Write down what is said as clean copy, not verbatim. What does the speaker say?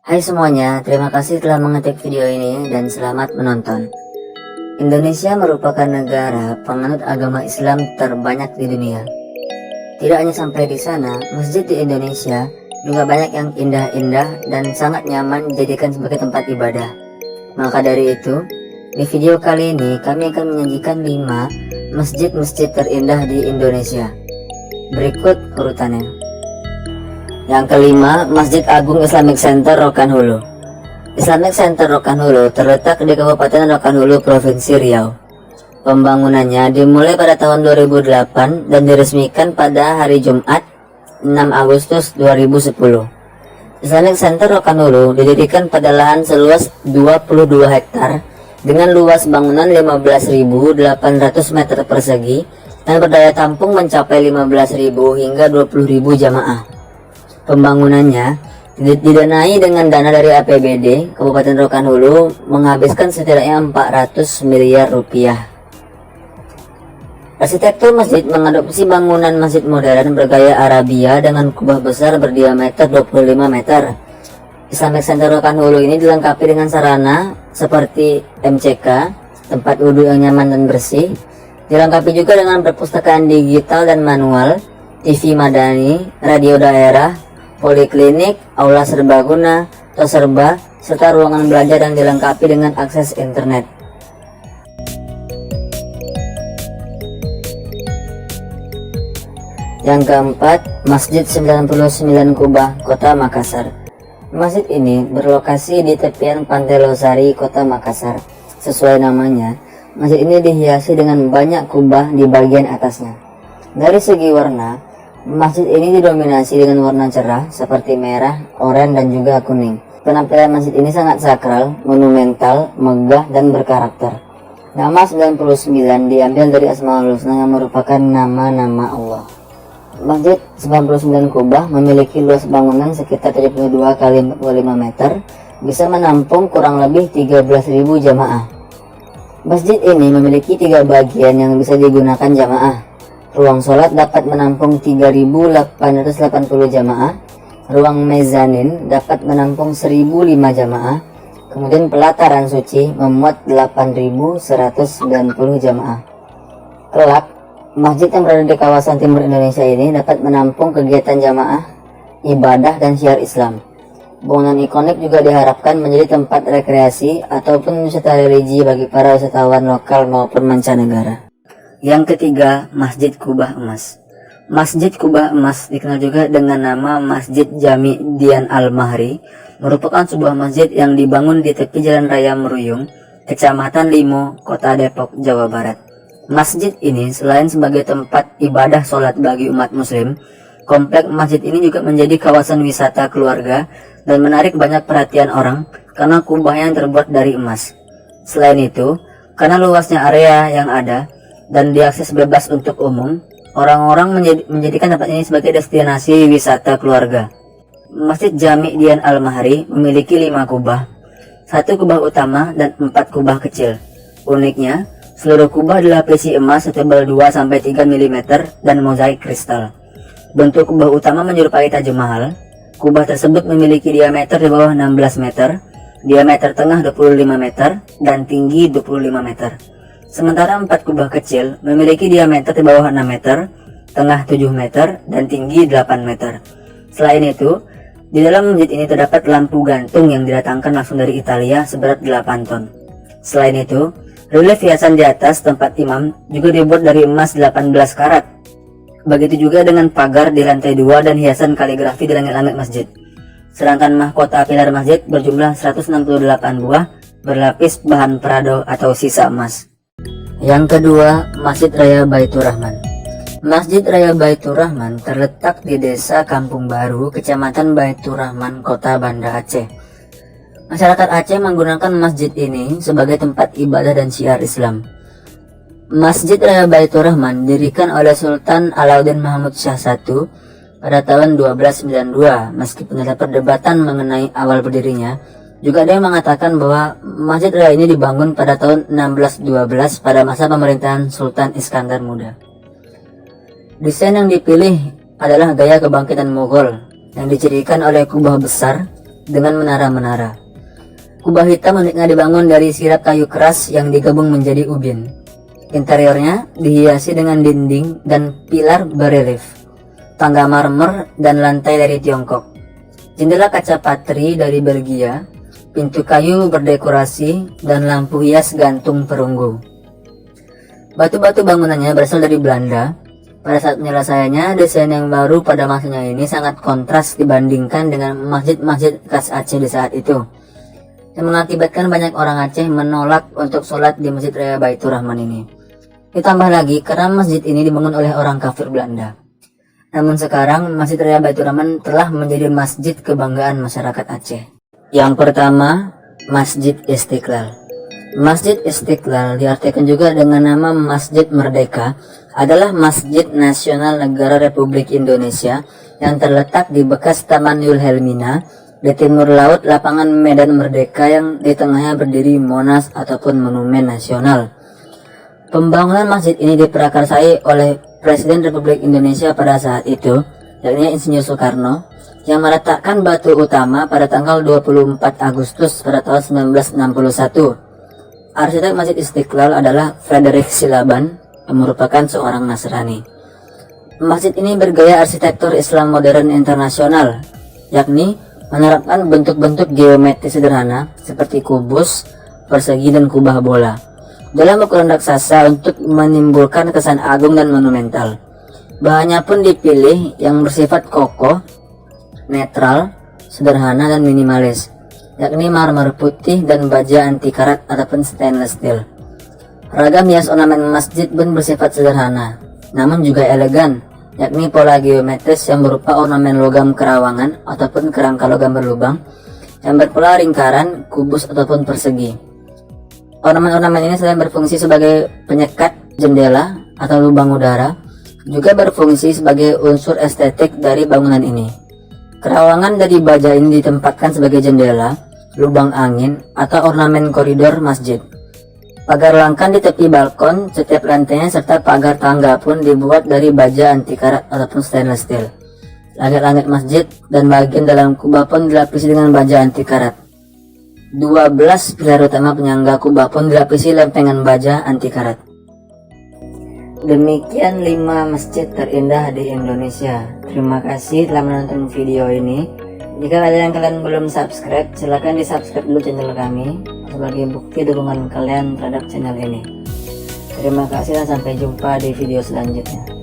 Hai semuanya, terima kasih telah mengetik video ini dan selamat menonton. Indonesia merupakan negara penganut agama Islam terbanyak di dunia. Tidak hanya sampai di sana, masjid di Indonesia juga banyak yang indah-indah dan sangat nyaman dijadikan sebagai tempat ibadah. Maka dari itu, di video kali ini kami akan menyajikan 5 masjid-masjid terindah di Indonesia. Berikut urutannya. Yang kelima, Masjid Agung Islamic Center Rokan Hulu. Islamic Center Rokan Hulu terletak di Kabupaten Rokan Hulu, Provinsi Riau. Pembangunannya dimulai pada tahun 2008 dan diresmikan pada hari Jumat 6 Agustus 2010. Islamic Center Rokan Hulu didirikan pada lahan seluas 22 hektar dengan luas bangunan 15.800 meter persegi dan berdaya tampung mencapai 15.000 hingga 20.000 jamaah. Pembangunannya didanai dengan dana dari APBD Kabupaten Rokan Hulu menghabiskan setidaknya 400 miliar rupiah. Arsitektur masjid mengadopsi bangunan masjid modern bergaya Arabia dengan kubah besar berdiameter 25 meter. Islamic Center Rokan Hulu ini dilengkapi dengan sarana seperti MCK, tempat wudhu yang nyaman dan bersih. Dilengkapi juga dengan perpustakaan digital dan manual, TV madani, radio daerah, poliklinik, aula serbaguna, tos serba, serta ruangan belajar yang dilengkapi dengan akses internet. Yang keempat, Masjid 99 Kubah, Kota Makassar. Masjid ini berlokasi di tepian Pantai Losari, Kota Makassar. Sesuai namanya, masjid ini dihiasi dengan banyak kubah di bagian atasnya. Dari segi warna, masjid ini didominasi dengan warna cerah seperti merah, oranye, dan juga kuning. Penampilan masjid ini sangat sakral, monumental, megah, dan berkarakter. Nama 99 diambil dari Asmaul Husna yang merupakan nama-nama Allah. Masjid 99 Kubah memiliki luas bangunan sekitar 72 kali 45 meter, bisa menampung kurang lebih 13.000 jamaah. Masjid ini memiliki 3 bagian yang bisa digunakan jamaah. Ruang sholat dapat menampung 3.880 jamaah, ruang mezanin dapat menampung 1.005 jamaah, kemudian pelataran suci memuat 8.190 jamaah. Kelak, masjid yang berada di kawasan timur Indonesia ini dapat menampung kegiatan jamaah, ibadah, dan syiar Islam. Bangunan ikonik juga diharapkan menjadi tempat rekreasi ataupun wisata religi bagi para wisatawan lokal maupun mancanegara. Yang ketiga, Masjid Kubah Emas. Masjid Kubah Emas dikenal juga dengan nama Masjid Jami Dian Al-Mahri, merupakan sebuah masjid yang dibangun di tepi Jalan Raya Meruyung, Kecamatan Limo, Kota Depok, Jawa Barat. Masjid ini selain sebagai tempat ibadah sholat bagi umat muslim, komplek masjid ini juga menjadi kawasan wisata keluarga dan menarik banyak perhatian orang karena kubahnya yang terbuat dari emas. Selain itu, karena luasnya area yang ada dan diakses bebas untuk umum, orang-orang menjadikan tempat ini sebagai destinasi wisata keluarga. Masjid Jami Dian Al-Mahri memiliki 5 kubah, 1 kubah utama dan 4 kubah kecil. Uniknya, seluruh kubah dilapisi emas setebal 2-3 mm dan mozaik kristal. Bentuk kubah utama menyerupai Taj Mahal. Kubah tersebut memiliki diameter di bawah 16 meter, diameter tengah 25 meter, dan tinggi 25 meter. Sementara 4 kubah kecil memiliki diameter di bawah 6 meter, tengah 7 meter, dan tinggi 8 meter. Selain itu, di dalam masjid ini terdapat lampu gantung yang didatangkan langsung dari Italia seberat 8 ton. Selain itu, relief hiasan di atas tempat imam juga dibuat dari emas 18 karat. Begitu juga dengan pagar di lantai 2 dan hiasan kaligrafi di langit-langit masjid. Sedangkan mahkota pilar masjid berjumlah 168 buah berlapis bahan prado atau sisa emas. Yang kedua, Masjid Raya Baitur Rahman. Masjid Raya Baitur Rahman terletak di Desa Kampung Baru, Kecamatan Baitur Rahman, Kota Banda Aceh. Masyarakat Aceh menggunakan masjid ini sebagai tempat ibadah dan syiar Islam. Masjid Raya Baitur Rahman didirikan oleh Sultan Alauddin Mahmud Shah I pada tahun 1292. Meskipun ada perdebatan mengenai awal berdirinya, juga ada yang mengatakan bahwa Masjid Raya ini dibangun pada tahun 1612 pada masa pemerintahan Sultan Iskandar Muda. Desain yang dipilih adalah gaya kebangkitan Mughal yang dicirikan oleh kubah besar, dengan menara-menara. Kubah hitam uniknya dibangun dari sirap kayu keras yang digabung menjadi ubin. Interiornya dihiasi dengan dinding dan pilar berelief, tangga marmer dan lantai dari Tiongkok. Jendela kaca patri dari Belgia, pintu kayu berdekorasi, dan lampu hias gantung perunggu. Batu-batu bangunannya berasal dari Belanda. Pada saat penyelesaiannya, desain yang baru pada masanya ini sangat kontras dibandingkan dengan masjid-masjid khas Aceh di saat itu, yang mengakibatkan banyak orang Aceh menolak untuk sholat di Masjid Raya Baitur Rahman ini. Ditambah lagi karena masjid ini dibangun oleh orang kafir Belanda. Namun sekarang Masjid Raya Baitur Rahman telah menjadi masjid kebanggaan masyarakat Aceh. Yang pertama, Masjid Istiqlal. Masjid Istiqlal diartikan juga dengan nama Masjid Merdeka, adalah Masjid Nasional Negara Republik Indonesia yang terletak di bekas Taman Wilhelmina di timur laut lapangan Medan Merdeka, yang di tengahnya berdiri Monas ataupun Monumen Nasional. Pembangunan masjid ini diprakarsai oleh Presiden Republik Indonesia pada saat itu, yakni Insinyur Soekarno, yang meletakkan batu utama pada tanggal 24 Agustus pada tahun 1961. Arsitek Masjid Istiqlal adalah Frederick Silaban, yang merupakan seorang Nasrani. Masjid ini bergaya arsitektur Islam modern internasional, yakni menerapkan bentuk-bentuk geometri sederhana seperti kubus, persegi, dan kubah bola dalam ukuran raksasa untuk menimbulkan kesan agung dan monumental. Bahannya pun dipilih yang bersifat kokoh, netral, sederhana, dan minimalis, yakni marmer putih dan baja anti karat ataupun stainless steel. Ragam hias ornamen masjid pun bersifat sederhana, namun juga elegan, yakni pola geometris yang berupa ornamen logam kerawangan ataupun kerangka logam berlubang yang berpola lingkaran, kubus, ataupun persegi. Ornamen-ornamen ini selain berfungsi sebagai penyekat jendela atau lubang udara, juga berfungsi sebagai unsur estetik dari bangunan ini. Kerawangan dari baja ini ditempatkan sebagai jendela, lubang angin, atau ornamen koridor masjid. Pagar langkan di tepi balkon setiap lantainya serta pagar tangga pun dibuat dari baja anti karat ataupun stainless steel. Langit-langit masjid dan bagian dalam kubah pun dilapisi dengan baja anti karat. 12 pilar utama penyangga kubah pun dilapisi lempengan baja anti karat. Demikian 5 masjid terindah di Indonesia. Terima kasih telah menonton video ini. Jika ada yang kalian belum subscribe, silahkan di subscribe dulu channel kami sebagai bukti dukungan kalian terhadap channel ini. Terima kasih dan sampai jumpa di video selanjutnya.